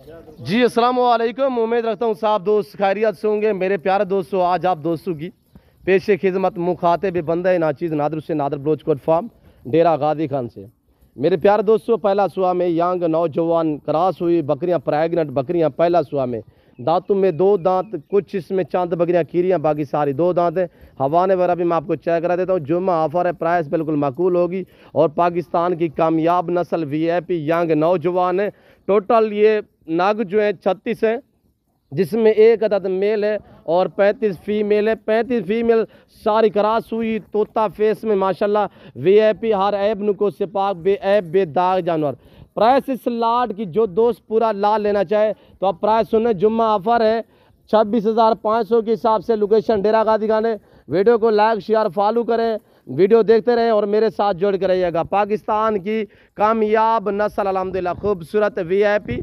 जी अस्सलाम वालेकुम। उम्मीद रखता हूँ साहब दोस्त खैरियत से होंगे। मेरे प्यारे दोस्तों, आज आप दोस्तों की पेश खिदमत मुखातिब बंदा नाचीज़ नादर से नादर बलोच कोट फार्म डेरा गादी खान से। मेरे प्यारे दोस्तों, पहला सुहा में यंग नौजवान क्रॉस हुई बकरियां, प्रेगनेंट बकरियां। पहला सुहा में दांतों में 2 दांत, कुछ इसमें चंद बकरियां कीरियां, बाकी सारी 2 दांत है। हवाने वगैरह भी मैं आपको चेक करा देता हूँ। जुम्मा ऑफर है, प्राइस बिल्कुल माकूल होगी और पाकिस्तान की कामयाब नस्ल VIP यंग नौजवान है। टोटल ये नाग जो है 36 है, जिसमें एक अदद मेल है और 35 फीमेल है। 35 फीमेल सारी क्रॉस हुई, तोता फेस में माशाल्लाह VIP, हर ऐब नुको से पाक, बेऐब बेदाग जानवर। प्राइस इस लाट की जो दोस्त पूरा लाल लेना चाहे तो आप प्राइस सुने। जुम्मा ऑफर है 26,500 के हिसाब से। लोकेशन डेरा गादी खान है। वीडियो को लाइक शेयर फॉलो करें, वीडियो देखते रहें और मेरे साथ जोड़ के रहिएगा। पाकिस्तान की कामयाब नस्ल अल्हम्दुलिल्लाह खूबसूरत VIP